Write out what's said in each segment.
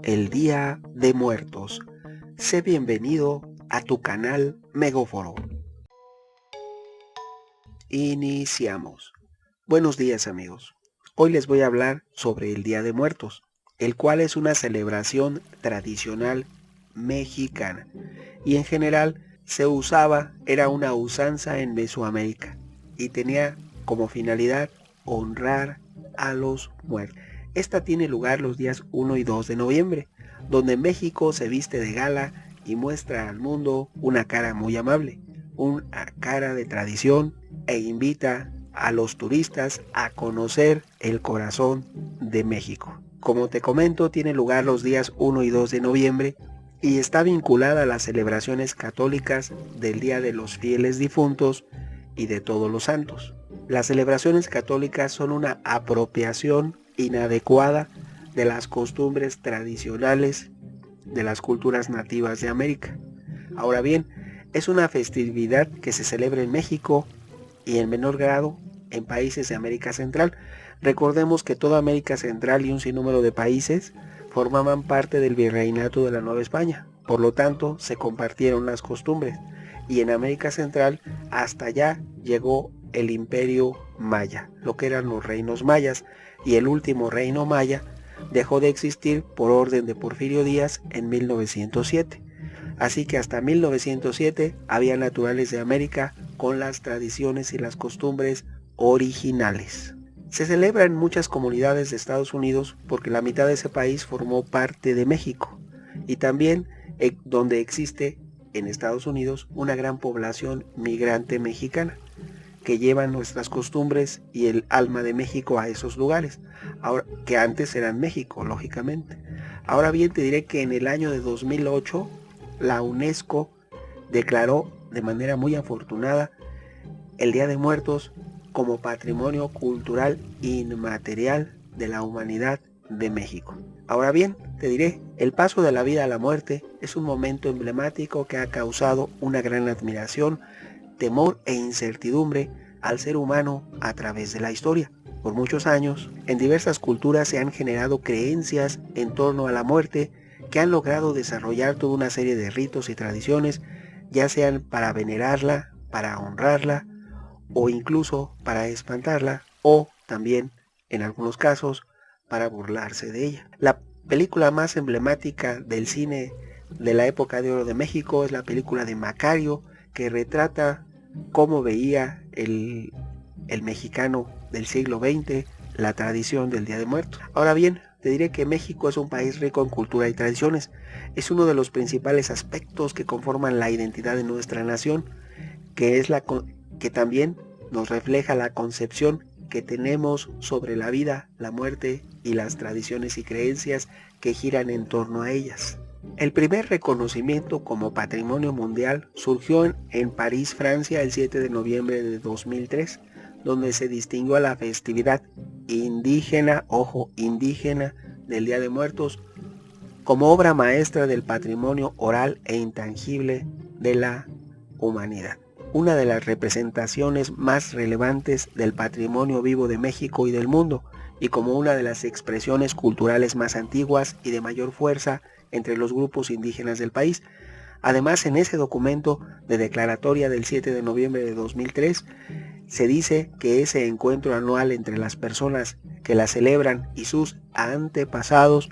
el Día de Muertos. Sé bienvenido a tu canal Megóforo. Iniciamos. Buenos días amigos. Hoy les voy a hablar sobre el Día de Muertos, el cual es una celebración tradicional mexicana y en general era una usanza en Mesoamérica y tenía como finalidad honrar a los muertos. Esta tiene lugar los días 1 y 2 de noviembre, donde México se viste de gala y muestra al mundo una cara muy amable, una cara de tradición e invita a los turistas a conocer el corazón de México. Como te comento, tiene lugar los días 1 y 2 de noviembre y está vinculada a las celebraciones católicas del Día de los Fieles Difuntos y de Todos los Santos. Las celebraciones católicas son una apropiación inadecuada de las costumbres tradicionales de las culturas nativas de América. Ahora bien, es una festividad que se celebra en México y en menor grado en países de América Central. Recordemos que toda América Central y un sinnúmero de países formaban parte del virreinato de la Nueva España. Por lo tanto, se compartieron las costumbres. Y en América Central hasta allá llegó el Imperio Maya, lo que eran los reinos mayas, y el último reino maya dejó de existir por orden de Porfirio Díaz en 1907. Así que hasta 1907 había naturales de América con las tradiciones y las costumbres originales. Se celebra en muchas comunidades de Estados Unidos porque la mitad de ese país formó parte de México y también donde existe en Estados Unidos una gran población migrante mexicana que llevan nuestras costumbres y el alma de México a esos lugares, ahora, que antes eran México, lógicamente. Ahora bien, te diré que en el año de 2008 la UNESCO declaró de manera muy afortunada el Día de Muertos como Patrimonio Cultural Inmaterial de la Humanidad de México. Ahora bien, te diré, el paso de la vida a la muerte es un momento emblemático que ha causado una gran admiración, temor e incertidumbre al ser humano a través de la historia. Por muchos años, en diversas culturas se han generado creencias en torno a la muerte que han logrado desarrollar toda una serie de ritos y tradiciones, ya sean para venerarla, para honrarla, o incluso para espantarla, o también, en algunos casos, para burlarse de ella. La película más emblemática del cine de la época de oro de México es la película de Macario, que retrata cómo veía el mexicano del siglo XX la tradición del Día de Muertos. Ahora bien, te diré que México es un país rico en cultura y tradiciones. Es uno de los principales aspectos que conforman la identidad de nuestra nación, que también nos refleja la concepción que tenemos sobre la vida, la muerte y las tradiciones y creencias que giran en torno a ellas. El primer reconocimiento como patrimonio mundial surgió en París, Francia, el 7 de noviembre de 2003, donde se distinguió a la festividad indígena, indígena del Día de Muertos, como obra maestra del patrimonio oral e intangible de la humanidad. Una de las representaciones más relevantes del patrimonio vivo de México y del mundo, y como una de las expresiones culturales más antiguas y de mayor fuerza entre los grupos indígenas del país. Además, en ese documento de declaratoria del 7 de noviembre de 2003, se dice que ese encuentro anual entre las personas que la celebran y sus antepasados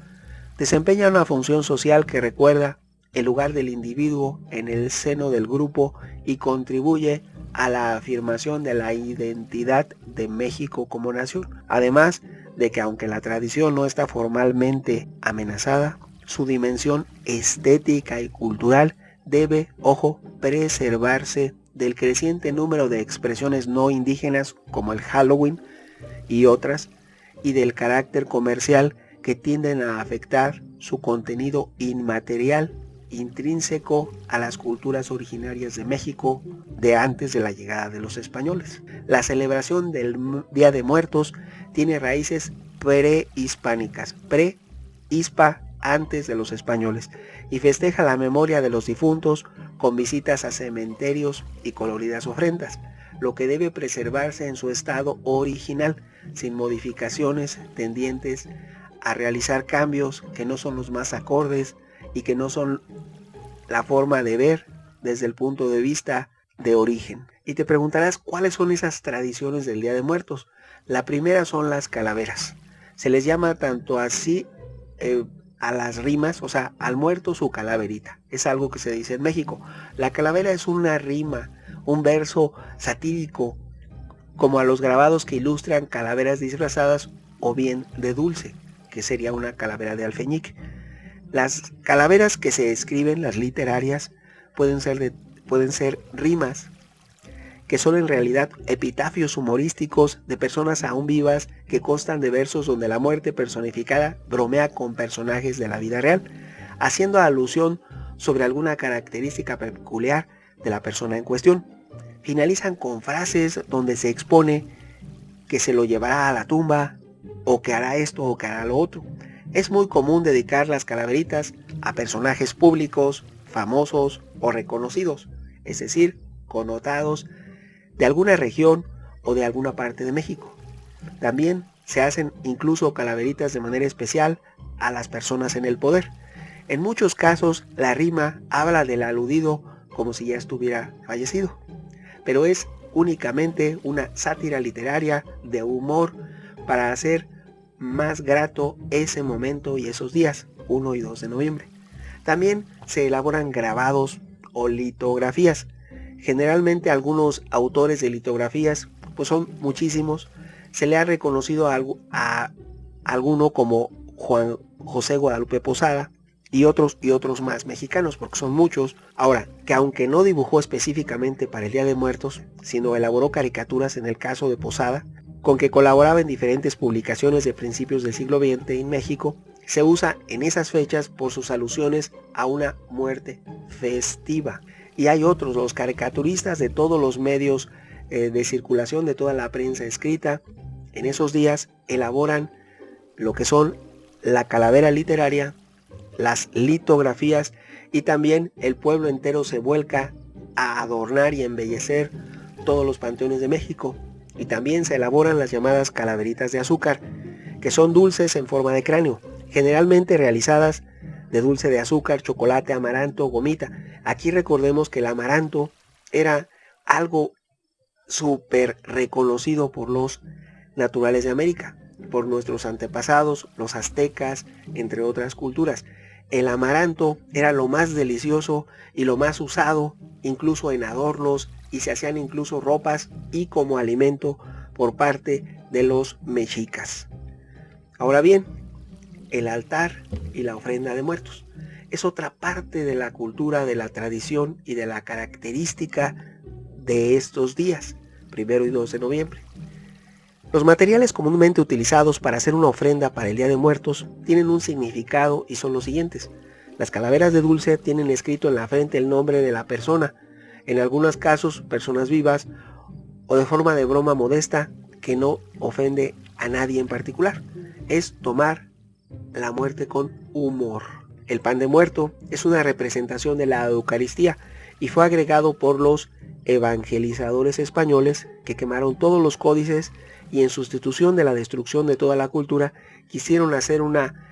desempeña una función social que recuerda el lugar del individuo en el seno del grupo y contribuye a la afirmación de la identidad de México como nación. Además de que aunque la tradición no está formalmente amenazada, su dimensión estética y cultural debe, preservarse del creciente número de expresiones no indígenas como el Halloween y otras, y del carácter comercial que tienden a afectar su contenido inmaterial intrínseco a las culturas originarias de México de antes de la llegada de los españoles. La celebración del Día de Muertos tiene raíces prehispánicas, antes de los españoles, y festeja la memoria de los difuntos con visitas a cementerios y coloridas ofrendas, lo que debe preservarse en su estado original, sin modificaciones tendientes a realizar cambios que no son los más acordes y que no son la forma de ver desde el punto de vista de origen. Y te preguntarás cuáles son esas tradiciones del Día de Muertos. La primera son las calaveras. Se les llama tanto así a las rimas, o sea, al muerto su calaverita. Es algo que se dice en México. La calavera es una rima, un verso satírico, como a los grabados que ilustran calaveras disfrazadas o bien de dulce, que sería una calavera de alfeñique. Las calaveras que se escriben, las literarias, pueden ser rimas, que son en realidad epitafios humorísticos de personas aún vivas que constan de versos donde la muerte personificada bromea con personajes de la vida real, haciendo alusión sobre alguna característica peculiar de la persona en cuestión. Finalizan con frases donde se expone que se lo llevará a la tumba, o que hará esto o que hará lo otro. Es muy común dedicar las calaveritas a personajes públicos, famosos o reconocidos, es decir, connotados de alguna región o de alguna parte de México. También se hacen incluso calaveritas de manera especial a las personas en el poder. En muchos casos la rima habla del aludido como si ya estuviera fallecido, pero es únicamente una sátira literaria de humor para hacer más grato ese momento y esos días, 1 y 2 de noviembre. También se elaboran grabados o litografías. Generalmente algunos autores de litografías, pues son muchísimos, se le ha reconocido a alguno como Juan José Guadalupe Posada y otros más mexicanos, porque son muchos. Ahora, que aunque no dibujó específicamente para el Día de Muertos, sino elaboró caricaturas en el caso de Posada, con que colaboraba en diferentes publicaciones de principios del siglo XX en México, se usa en esas fechas por sus alusiones a una muerte festiva. Y hay otros, los caricaturistas de todos los medios de circulación, de toda la prensa escrita, en esos días elaboran lo que son la calavera literaria, las litografías, y también el pueblo entero se vuelca a adornar y embellecer todos los panteones de México. Y también se elaboran las llamadas calaveritas de azúcar, que son dulces en forma de cráneo, generalmente realizadas de dulce de azúcar, chocolate, amaranto, gomita. Aquí recordemos que el amaranto era algo súper reconocido por los naturales de América, por nuestros antepasados, los aztecas, entre otras culturas. El amaranto era lo más delicioso y lo más usado, incluso en adornos, y se hacían incluso ropas y como alimento por parte de los mexicas. Ahora bien, el altar y la ofrenda de muertos es otra parte de la cultura, de la tradición y de la característica de estos días, 1 y 2 de noviembre. Los materiales comúnmente utilizados para hacer una ofrenda para el Día de Muertos tienen un significado y son los siguientes. Las calaveras de dulce tienen escrito en la frente el nombre de la persona, en algunos casos personas vivas, o de forma de broma modesta que no ofende a nadie en particular. Es tomar la muerte con humor. El pan de muerto es una representación de la Eucaristía y fue agregado por los evangelizadores españoles que quemaron todos los códices y en sustitución de la destrucción de toda la cultura quisieron hacer una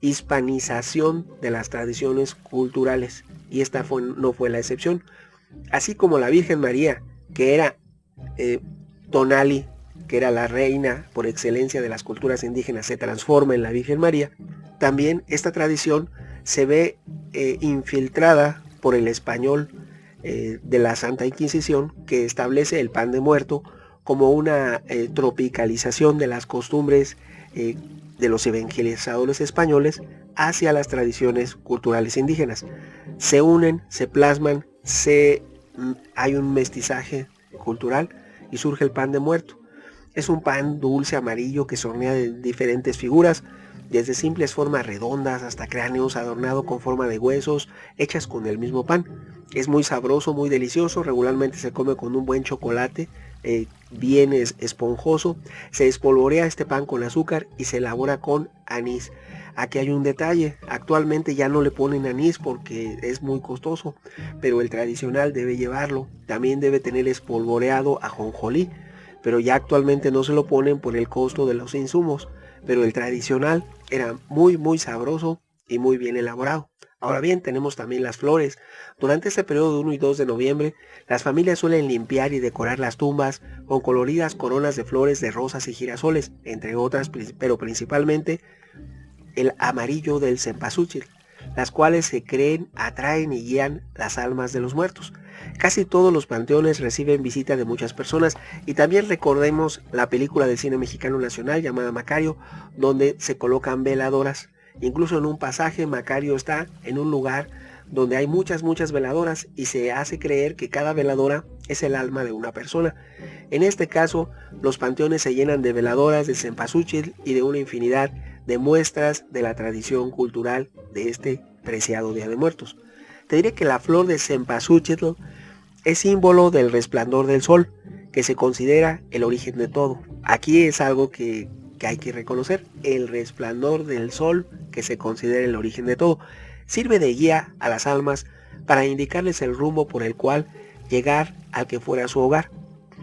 hispanización de las tradiciones culturales, y esta no fue la excepción. Así como la Virgen María, que era Tonali, que era la reina por excelencia de las culturas indígenas, se transforma en la Virgen María, también esta tradición se ve infiltrada por el español de la Santa Inquisición, que establece el pan de muerto como una tropicalización de las costumbres de los evangelizadores españoles hacia las tradiciones culturales indígenas. Se unen, se plasman, hay un mestizaje cultural y surge el pan de muerto. Es un pan dulce amarillo que se hornea de diferentes figuras, desde simples formas redondas hasta cráneos adornados con forma de huesos, hechas con el mismo pan. Es muy sabroso, muy delicioso, regularmente se come con un buen chocolate, bien esponjoso. Se espolvorea este pan con azúcar y se elabora con anís. Aquí hay un detalle, actualmente ya no le ponen anís porque es muy costoso, pero el tradicional debe llevarlo. También debe tener espolvoreado ajonjolí, pero ya actualmente no se lo ponen por el costo de los insumos. pero el tradicional era muy sabroso y muy bien elaborado. Ahora bien, tenemos también las flores. Durante este periodo de 1 y 2 de noviembre, las familias suelen limpiar y decorar las tumbas con coloridas coronas de flores de rosas y girasoles, entre otras, pero principalmente el amarillo del cempasúchil, las cuales se creen atraen y guían las almas de los muertos. Casi todos los panteones reciben visita de muchas personas y también recordemos la película del cine mexicano nacional llamada Macario, donde se colocan veladoras. Incluso en un pasaje Macario está en un lugar donde hay muchas veladoras y se hace creer que cada veladora es el alma de una persona. En este caso, los panteones se llenan de veladoras de cempasúchil y de una infinidad de muestras de la tradición cultural de este preciado Día de Muertos. Te diré que la flor de cempasúchil es símbolo del resplandor del sol, que se considera el origen de todo. Aquí es algo que hay que reconocer, el resplandor del sol, que se considera el origen de todo. Sirve de guía a las almas para indicarles el rumbo por el cual llegar al que fuera su hogar.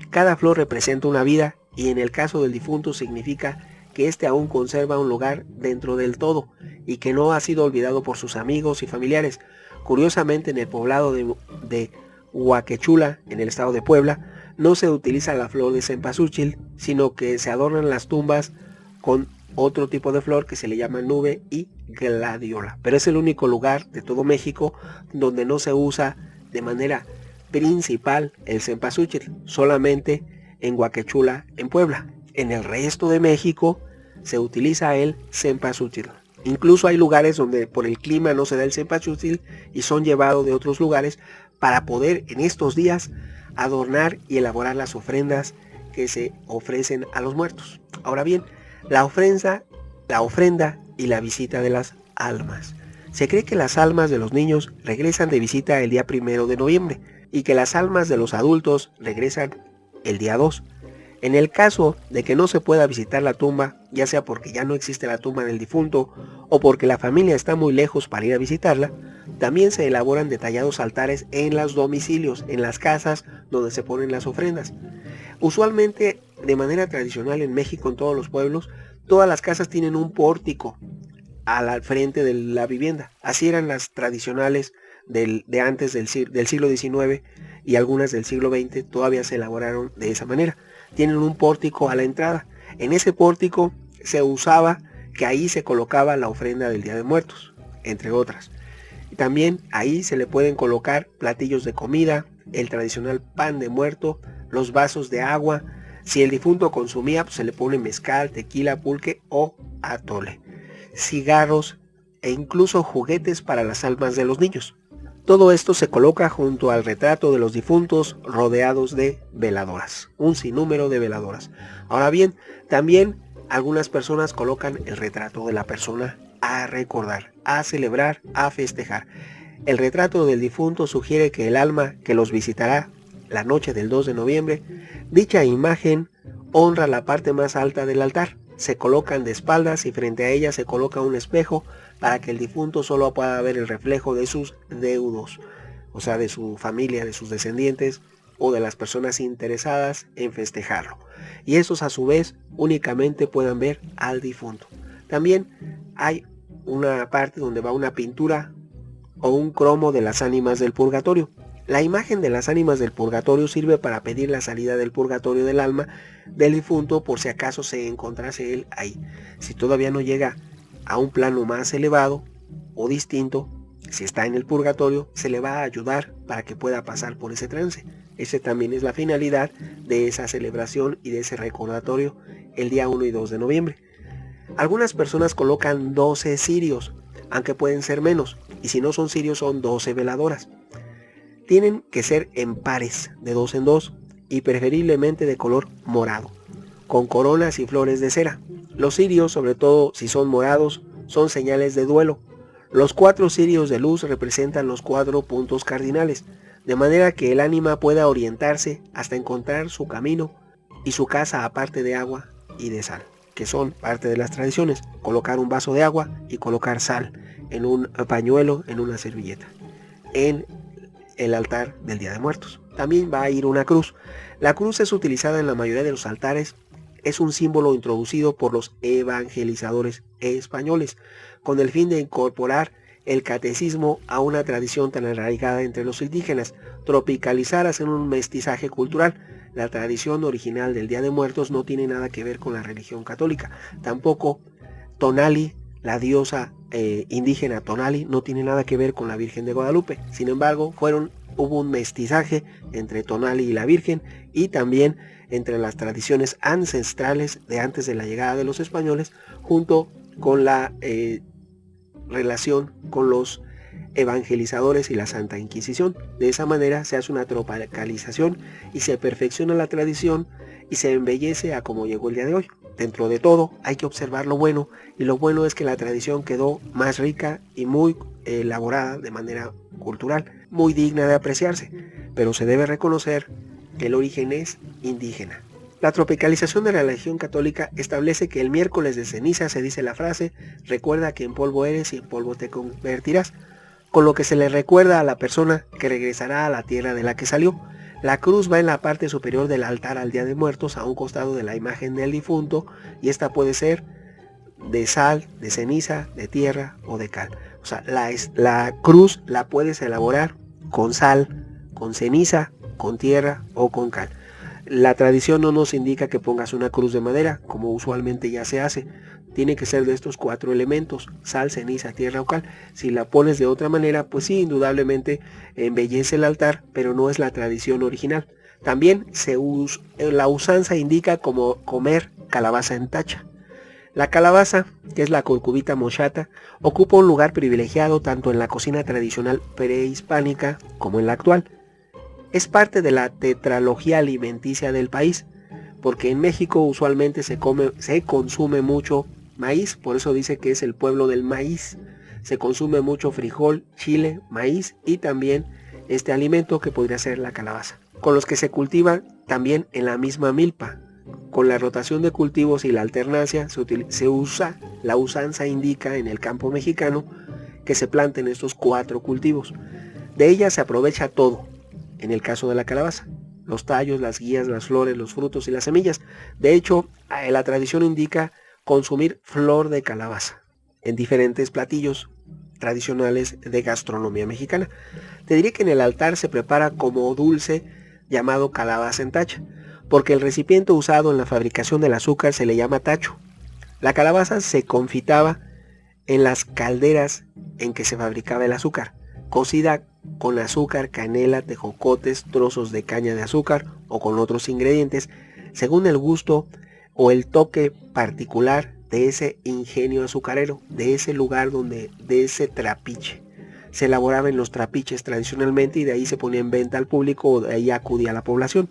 Cada flor representa una vida y en el caso del difunto significa que éste aún conserva un lugar dentro del todo y que no ha sido olvidado por sus amigos y familiares. Curiosamente, en el poblado de Huaquechula, en el estado de Puebla, no se utiliza la flor de cempasúchil, sino que se adornan las tumbas con otro tipo de flor que se le llama nube y gladiola. Pero es el único lugar de todo México donde no se usa de manera principal el cempasúchil, solamente en Huaquechula, en Puebla. En el resto de México se utiliza el cempasúchil. Incluso hay lugares donde por el clima no se da el cempasúchil y son llevados de otros lugares para poder en estos días adornar y elaborar las ofrendas que se ofrecen a los muertos. Ahora bien, la ofrenda y la visita de las almas. Se cree que las almas de los niños regresan de visita el día 1 de noviembre y que las almas de los adultos regresan el día 2. En el caso de que no se pueda visitar la tumba, ya sea porque ya no existe la tumba del difunto o porque la familia está muy lejos para ir a visitarla, también se elaboran detallados altares en los domicilios, en las casas donde se ponen las ofrendas. Usualmente, de manera tradicional en México, en todos los pueblos, todas las casas tienen un pórtico al frente de la vivienda. Así eran las tradicionales de antes del siglo XIX y algunas del siglo XX todavía se elaboraron de esa manera. Tienen un pórtico a la entrada. En ese pórtico se usaba que ahí se colocaba la ofrenda del Día de Muertos, entre otras. Y también ahí se le pueden colocar platillos de comida, el tradicional pan de muerto, los vasos de agua. Si el difunto consumía, pues se le pone mezcal, tequila, pulque o atole, cigarros e incluso juguetes para las almas de los niños. Todo esto se coloca junto al retrato de los difuntos rodeados de veladoras, un sinnúmero de veladoras. Ahora bien, también algunas personas colocan el retrato de la persona a recordar, a celebrar, a festejar. El retrato del difunto sugiere que el alma que los visitará la noche del 2 de noviembre, dicha imagen honra la parte más alta del altar. Se colocan de espaldas y frente a ella se coloca un espejo para que el difunto solo pueda ver el reflejo de sus deudos, o sea, de su familia, de sus descendientes o de las personas interesadas en festejarlo. Y estos a su vez únicamente puedan ver al difunto. También hay una parte donde va una pintura o un cromo de las ánimas del purgatorio. La imagen de las ánimas del purgatorio sirve para pedir la salida del purgatorio del alma del difunto por si acaso se encontrase él ahí. Si todavía no llega a un plano más elevado o distinto, si está en el purgatorio, se le va a ayudar para que pueda pasar por ese trance. Esa también es la finalidad de esa celebración y de ese recordatorio el día 1 y 2 de noviembre. Algunas personas colocan 12 cirios, aunque pueden ser menos, y si no son cirios son 12 veladoras. Tienen que ser en pares, de 2 en 2, y preferiblemente de color morado, con coronas y flores de cera. Los cirios, sobre todo si son morados, son señales de duelo. Los 4 cirios de luz representan los 4 puntos cardinales, de manera que el ánima pueda orientarse hasta encontrar su camino y su casa aparte de agua y de sal, que son parte de las tradiciones. Colocar un vaso de agua y colocar sal en un pañuelo, en una servilleta, en el altar del Día de Muertos. También va a ir una cruz. La cruz es utilizada en la mayoría de los altares es un símbolo introducido por los evangelizadores españoles, con el fin de incorporar el catecismo a una tradición tan arraigada entre los indígenas, tropicalizar, hacer un mestizaje cultural. La tradición original del Día de Muertos no tiene nada que ver con la religión católica. Tampoco Tonali, la diosa indígena Tonali, no tiene nada que ver con la Virgen de Guadalupe. Sin embargo, hubo un mestizaje entre Tonali y la Virgen, y también entre las tradiciones ancestrales de antes de la llegada de los españoles, junto con la relación con los evangelizadores y la Santa Inquisición. De esa manera se hace una tropicalización y se perfecciona la tradición y se embellece a como llegó el día de hoy. Dentro de todo hay que observar lo bueno, y lo bueno es que la tradición quedó más rica y muy elaborada de manera cultural, muy digna de apreciarse, pero se debe reconocer que el origen es indígena. La tropicalización de la religión católica establece que el miércoles de ceniza se dice la frase: recuerda que en polvo eres y en polvo te convertirás, con lo que se le recuerda a la persona que regresará a la tierra de la que salió. La cruz va en la parte superior del altar al Día de Muertos, a un costado de la imagen del difunto, y esta puede ser de sal, de ceniza, de tierra o de cal. O sea, la cruz la puedes elaborar con sal, con ceniza, con tierra o con cal. La tradición no nos indica que pongas una cruz de madera, como usualmente ya se hace. Tiene que ser de estos 4 elementos: sal, ceniza, tierra o cal. Si la pones de otra manera, pues sí, indudablemente embellece el altar, pero no es la tradición original. También la usanza indica como comer calabaza en tacha. La calabaza, que es la curcubita mochata, ocupa un lugar privilegiado tanto en la cocina tradicional prehispánica como en la actual. Es parte de la tetralogía alimenticia del país, porque en México usualmente se consume mucho maíz, por eso dice que es el pueblo del maíz. Se consume mucho frijol, chile, maíz y también este alimento que podría ser la calabaza, con los que se cultivan también en la misma milpa. Con la rotación de cultivos y la alternancia la usanza indica en el campo mexicano que se planten estos 4 cultivos. De ella se aprovecha todo. En el caso de la calabaza, los tallos, las guías, las flores, los frutos y las semillas. De hecho, la tradición indica consumir flor de calabaza en diferentes platillos tradicionales de gastronomía mexicana. Te diré que en el altar se prepara como dulce llamado calabaza en tacha, porque el recipiente usado en la fabricación del azúcar se le llama tacho. La calabaza se confitaba en las calderas en que se fabricaba el azúcar, cocida con azúcar, canela, tejocotes, trozos de caña de azúcar o con otros ingredientes, según el gusto o el toque particular de ese ingenio azucarero, de ese lugar de ese trapiche. Se elaboraba en los trapiches tradicionalmente y de ahí se ponía en venta al público o de ahí acudía a la población,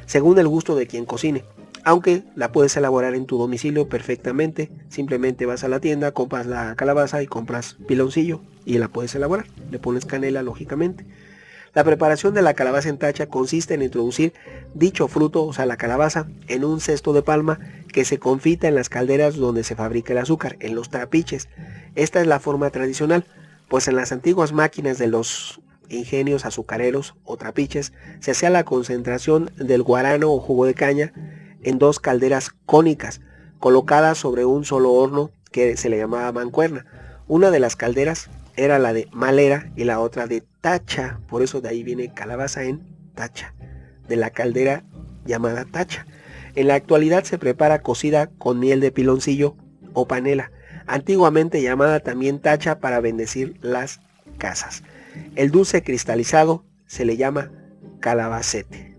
según el gusto de quien cocine. Aunque la puedes elaborar en tu domicilio perfectamente, simplemente vas a la tienda, compras la calabaza y compras piloncillo y la puedes elaborar. Le pones canela, lógicamente. La preparación de la calabaza en tacha consiste en introducir dicho fruto, o sea la calabaza, en un cesto de palma que se confita en las calderas donde se fabrica el azúcar, en los trapiches. Esta es la forma tradicional, pues en las antiguas máquinas de los ingenios azucareros o trapiches se hacía la concentración del guarano o jugo de caña en 2 calderas cónicas colocadas sobre un solo horno que se le llamaba mancuerna. Una de las calderas era la de malera y la otra de tacha, por eso de ahí viene calabaza en tacha, de la caldera llamada tacha. En la actualidad se prepara cocida con miel de piloncillo o panela, antiguamente llamada también tacha para bendecir las casas. El dulce cristalizado se le llama calabacete.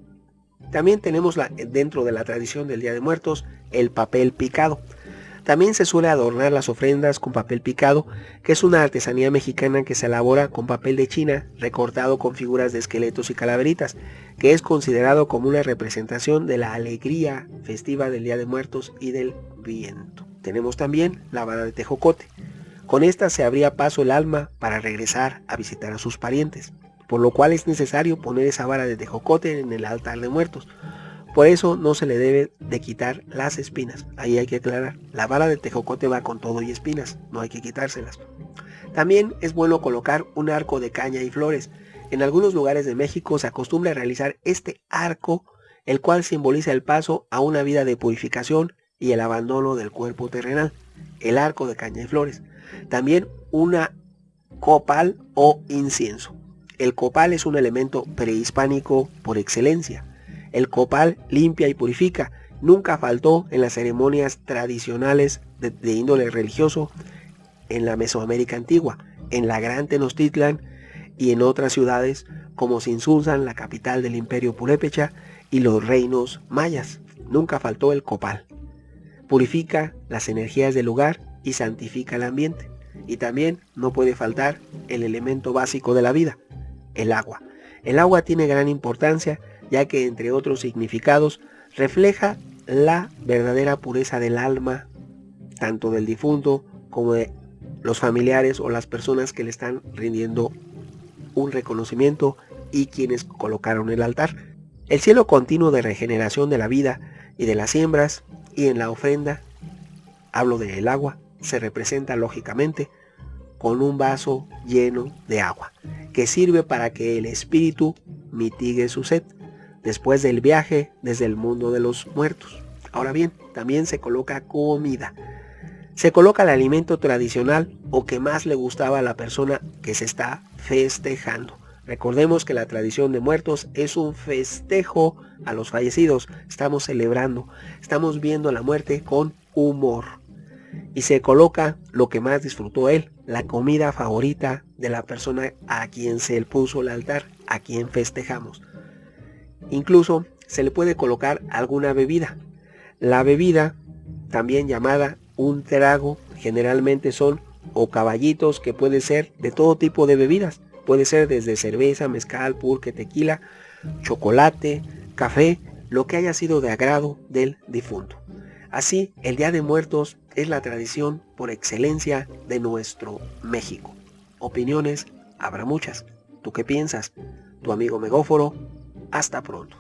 También tenemos dentro de la tradición del Día de Muertos el papel picado. También se suele adornar las ofrendas con papel picado, que es una artesanía mexicana que se elabora con papel de China recortado con figuras de esqueletos y calaveritas, que es considerado como una representación de la alegría festiva del Día de Muertos y del viento. Tenemos también la vara de tejocote. Con esta se abría paso el alma para regresar a visitar a sus parientes, por lo cual es necesario poner esa vara de tejocote en el altar de muertos. Por eso no se le debe de quitar las espinas. Ahí hay que aclarar, la vara de tejocote va con todo y espinas, no hay que quitárselas. También es bueno colocar un arco de caña y flores. En algunos lugares de México se acostumbra a realizar este arco el cual simboliza el paso a una vida de purificación y el abandono del cuerpo terrenal. El arco de caña y flores. También una copal o incienso. El copal es un elemento prehispánico por excelencia. El copal limpia y purifica. Nunca faltó en las ceremonias tradicionales de índole religioso en la Mesoamérica antigua, en la Gran Tenochtitlan y en otras ciudades como Sinsunzan, la capital del Imperio Purépecha, y los reinos mayas. Nunca faltó el copal. Purifica las energías del lugar y santifica el ambiente. Y también no puede faltar el elemento básico de la vida, el agua. El agua tiene gran importancia, ya que entre otros significados refleja la verdadera pureza del alma, tanto del difunto como de los familiares o las personas que le están rindiendo un reconocimiento y quienes colocaron el altar. El cielo continuo de regeneración de la vida y de las siembras, y en la ofrenda, hablo del agua, se representa lógicamente con un vaso lleno de agua, que sirve para que el espíritu mitigue su sed después del viaje desde el mundo de los muertos. Ahora bien, también se coloca comida. Se coloca el alimento tradicional o que más le gustaba a la persona que se está festejando. Recordemos que la tradición de muertos es un festejo a los fallecidos. Estamos celebrando, estamos viendo la muerte con humor. Y se coloca lo que más disfrutó él, la comida favorita de la persona a quien se le puso el altar, a quien festejamos. Incluso se le puede colocar alguna bebida. La bebida, también llamada un trago, generalmente son o caballitos, que puede ser de todo tipo de bebidas. Puede ser desde cerveza, mezcal, pulque, tequila, chocolate, café, lo que haya sido de agrado del difunto. Así, el Día de Muertos es la tradición por excelencia de nuestro México. Opiniones habrá muchas. ¿Tú qué piensas? Tu amigo Megóforo. Hasta pronto.